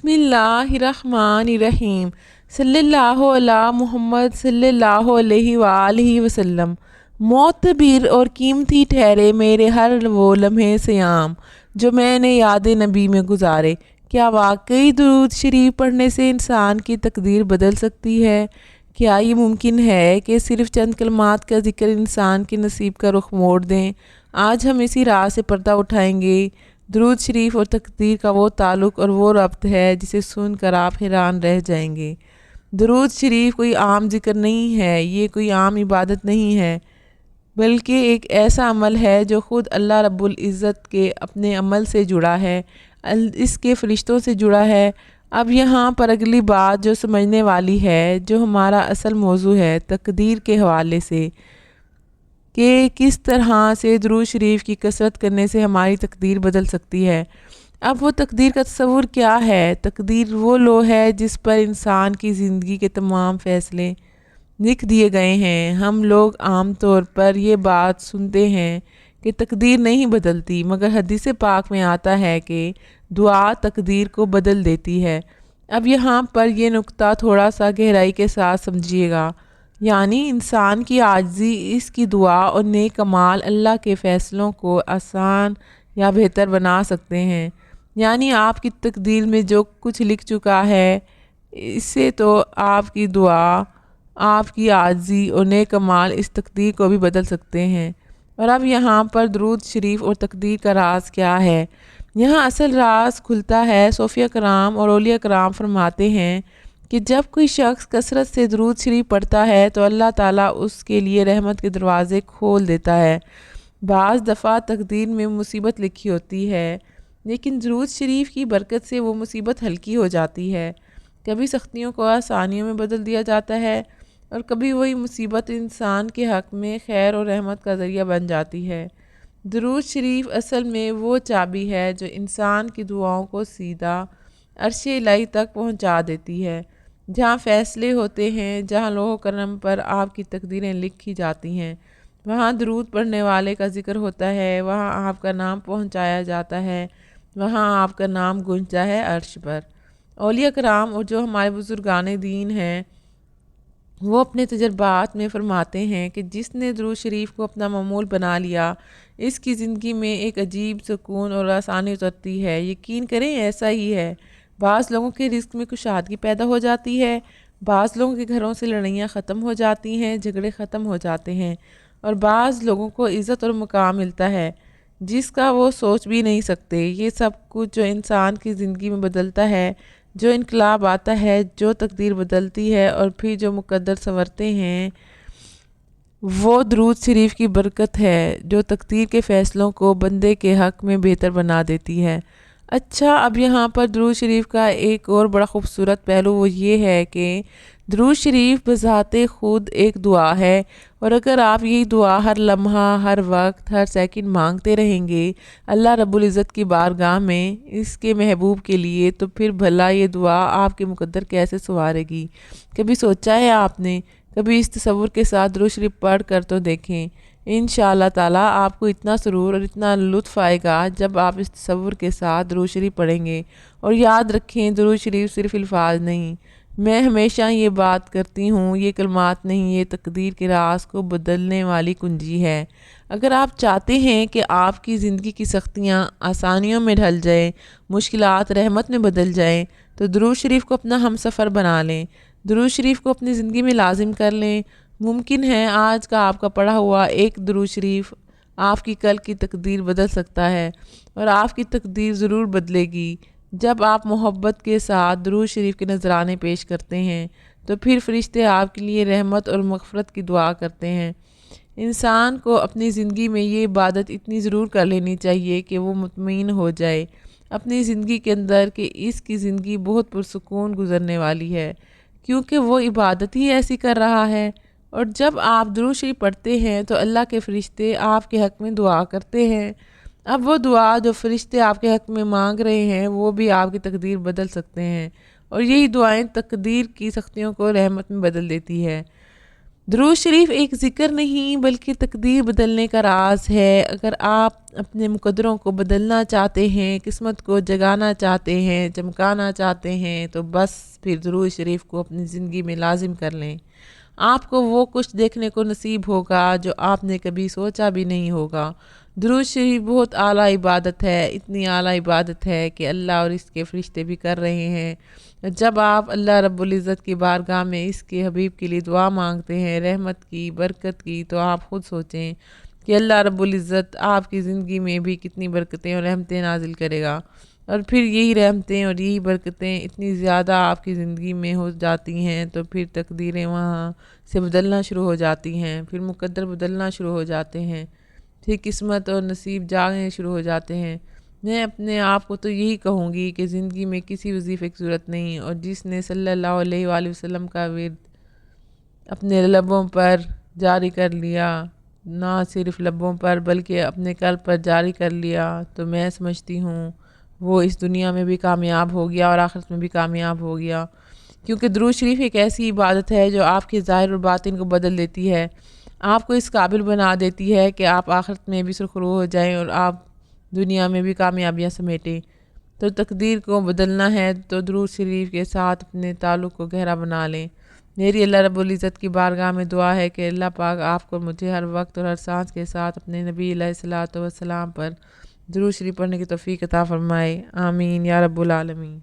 بسم اللہ الرحمن الرحیم صلی اللہ علی محمد صلی اللہ علیہ وآلہ وسلم۔ معتبر اور قیمتی ٹھہرے میرے ہر وہ لمحے سیام جو میں نے یاد نبی میں گزارے۔ کیا واقعی درود شریف پڑھنے سے انسان کی تقدیر بدل سکتی ہے؟ کیا یہ ممکن ہے کہ صرف چند کلمات کا ذکر انسان کے نصیب کا رخ موڑ دیں؟ آج ہم اسی راہ سے پردہ اٹھائیں گے۔ درود شریف اور تقدیر کا وہ تعلق اور وہ ربط ہے جسے سن کر آپ حیران رہ جائیں گے۔ درود شریف کوئی عام ذکر نہیں ہے، یہ کوئی عام عبادت نہیں ہے، بلکہ ایک ایسا عمل ہے جو خود اللہ رب العزت کے اپنے عمل سے جڑا ہے، اس کے فرشتوں سے جڑا ہے۔ اب یہاں پر اگلی بات جو سمجھنے والی ہے، جو ہمارا اصل موضوع ہے تقدیر کے حوالے سے، کہ کس طرح سے درود شریف کی کثرت کرنے سے ہماری تقدیر بدل سکتی ہے۔ اب وہ تقدیر کا تصور کیا ہے؟ تقدیر وہ لوح ہے جس پر انسان کی زندگی کے تمام فیصلے لکھ دیے گئے ہیں۔ ہم لوگ عام طور پر یہ بات سنتے ہیں کہ تقدیر نہیں بدلتی، مگر حدیث پاک میں آتا ہے کہ دعا تقدیر کو بدل دیتی ہے۔ اب یہاں پر یہ نکتہ تھوڑا سا گہرائی کے ساتھ سمجھیے گا، یعنی انسان کی عاجزی، اس کی دعا اور نیک اعمال اللہ کے فیصلوں کو آسان یا بہتر بنا سکتے ہیں۔ یعنی آپ کی تقدیر میں جو کچھ لکھ چکا ہے، اس سے تو آپ کی دعا، آپ کی عاجزی اور نیک اعمال اس تقدیر کو بھی بدل سکتے ہیں۔ اور اب یہاں پر درود شریف اور تقدیر کا راز کیا ہے؟ یہاں اصل راز کھلتا ہے۔ صوفیہ کرام اور اولیاء کرام فرماتے ہیں کہ جب کوئی شخص کثرت سے درود شریف پڑھتا ہے تو اللہ تعالیٰ اس کے لیے رحمت کے دروازے کھول دیتا ہے۔ بعض دفعہ تقدیر میں مصیبت لکھی ہوتی ہے، لیکن درود شریف کی برکت سے وہ مصیبت ہلکی ہو جاتی ہے۔ کبھی سختیوں کو آسانیوں میں بدل دیا جاتا ہے اور کبھی وہی مصیبت انسان کے حق میں خیر اور رحمت کا ذریعہ بن جاتی ہے۔ درود شریف اصل میں وہ چابی ہے جو انسان کی دعاؤں کو سیدھا عرش الہی تک پہنچا دیتی ہے۔ جہاں فیصلے ہوتے ہیں، جہاں لوح قلم پر آپ کی تقدیریں لکھی جاتی ہیں، وہاں درود پڑھنے والے کا ذکر ہوتا ہے، وہاں آپ کا نام پہنچایا جاتا ہے، وہاں آپ کا نام گونجتا ہے عرش پر۔ اولیاء کرام اور جو ہمارے بزرگان دین ہیں، وہ اپنے تجربات میں فرماتے ہیں کہ جس نے درود شریف کو اپنا معمول بنا لیا، اس کی زندگی میں ایک عجیب سکون اور آسانی اترتی ہے۔ یقین کریں ایسا ہی ہے۔ بعض لوگوں کے رزق میں کشادگی پیدا ہو جاتی ہے، بعض لوگوں کے گھروں سے لڑائیاں ختم ہو جاتی ہیں، جھگڑے ختم ہو جاتے ہیں، اور بعض لوگوں کو عزت اور مقام ملتا ہے جس کا وہ سوچ بھی نہیں سکتے۔ یہ سب کچھ جو انسان کی زندگی میں بدلتا ہے، جو انقلاب آتا ہے، جو تقدیر بدلتی ہے اور پھر جو مقدر سنورتے ہیں، وہ درود شریف کی برکت ہے جو تقدیر کے فیصلوں کو بندے کے حق میں بہتر بنا دیتی ہے۔ اچھا، اب یہاں پر درود شریف کا ایک اور بڑا خوبصورت پہلو وہ یہ ہے کہ درود شریف بذات خود ایک دعا ہے، اور اگر آپ یہی دعا ہر لمحہ، ہر وقت، ہر سیکنڈ مانگتے رہیں گے اللہ رب العزت کی بارگاہ میں اس کے محبوب کے لیے، تو پھر بھلا یہ دعا آپ کے مقدر کیسے سنوارے گی؟ کبھی سوچا ہے آپ نے؟ کبھی اس تصور کے ساتھ درود شریف پڑھ کر تو دیکھیں۔ انشاءاللہ تعالیٰ آپ کو اتنا سرور اور اتنا لطف آئے گا جب آپ اس تصور کے ساتھ درود شریف پڑھیں گے۔ اور یاد رکھیں، درود شریف صرف الفاظ نہیں، میں ہمیشہ یہ بات کرتی ہوں، یہ کلمات نہیں، یہ تقدیر کے راز کو بدلنے والی کنجی ہے۔ اگر آپ چاہتے ہیں کہ آپ کی زندگی کی سختیاں آسانیوں میں ڈھل جائیں، مشکلات رحمت میں بدل جائیں، تو درود شریف کو اپنا ہمسفر بنا لیں، درود شریف کو اپنی زندگی میں لازم کر لیں۔ ممکن ہے آج کا آپ کا پڑھا ہوا ایک درود شریف آپ کی کل کی تقدیر بدل سکتا ہے، اور آپ کی تقدیر ضرور بدلے گی۔ جب آپ محبت کے ساتھ درود شریف کے نذرانے پیش کرتے ہیں تو پھر فرشتے آپ کے لیے رحمت اور مغفرت کی دعا کرتے ہیں۔ انسان کو اپنی زندگی میں یہ عبادت اتنی ضرور کر لینی چاہیے کہ وہ مطمئن ہو جائے اپنی زندگی کے اندر کہ اس کی زندگی بہت پرسکون گزرنے والی ہے، کیونکہ وہ عبادت ہی ایسی کر رہا ہے۔ اور جب آپ درود شریف پڑھتے ہیں تو اللہ کے فرشتے آپ کے حق میں دعا کرتے ہیں۔ اب وہ دعا جو فرشتے آپ کے حق میں مانگ رہے ہیں، وہ بھی آپ کی تقدیر بدل سکتے ہیں، اور یہی دعائیں تقدیر کی سختیوں کو رحمت میں بدل دیتی ہے۔ درود شریف ایک ذکر نہیں بلکہ تقدیر بدلنے کا راز ہے۔ اگر آپ اپنے مقدروں کو بدلنا چاہتے ہیں، قسمت کو جگانا چاہتے ہیں، چمکانا چاہتے ہیں، تو بس پھر درود شریف کو اپنی زندگی میں لازم کر لیں۔ آپ کو وہ کچھ دیکھنے کو نصیب ہوگا جو آپ نے کبھی سوچا بھی نہیں ہوگا۔ درود شریف بہت اعلیٰ عبادت ہے، اتنی اعلیٰ عبادت ہے کہ اللہ اور اس کے فرشتے بھی کر رہے ہیں۔ جب آپ اللہ رب العزت کی بارگاہ میں اس کے حبیب کے لیے دعا مانگتے ہیں رحمت کی، برکت کی، تو آپ خود سوچیں کہ اللہ رب العزت آپ کی زندگی میں بھی کتنی برکتیں اور رحمتیں نازل کرے گا، اور پھر یہی رحمتیں اور یہی برکتیں اتنی زیادہ آپ کی زندگی میں ہو جاتی ہیں تو پھر تقدیریں وہاں سے بدلنا شروع ہو جاتی ہیں، پھر مقدر بدلنا شروع ہو جاتے ہیں، پھر قسمت اور نصیب جاگنے شروع ہو جاتے ہیں۔ میں اپنے آپ کو تو یہی کہوں گی کہ زندگی میں کسی وظیفے کی ضرورت نہیں، اور جس نے صلی اللہ علیہ وآلہ وسلم کا ورد اپنے لبوں پر جاری کر لیا، نہ صرف لبوں پر بلکہ اپنے قلب پر جاری کر لیا، تو میں سمجھتی ہوں وہ اس دنیا میں بھی کامیاب ہو گیا اور آخرت میں بھی کامیاب ہو گیا، کیونکہ درود شریف ایک ایسی عبادت ہے جو آپ کے ظاہر اور باطن کو بدل دیتی ہے، آپ کو اس قابل بنا دیتی ہے کہ آپ آخرت میں بھی سرخرو ہو جائیں اور آپ دنیا میں بھی کامیابیاں سمیٹیں۔ تو تقدیر کو بدلنا ہے تو درود شریف کے ساتھ اپنے تعلق کو گہرا بنا لیں۔ میری اللہ رب العزت کی بارگاہ میں دعا ہے کہ اللہ پاک آپ کو مجھے ہر وقت اور ہر سانس کے ساتھ اپنے نبی علیہ الصلوۃ والسلام پر درود شریف پڑھنے کی توفیق عطا فرمائے۔ آمین یا رب العالمین۔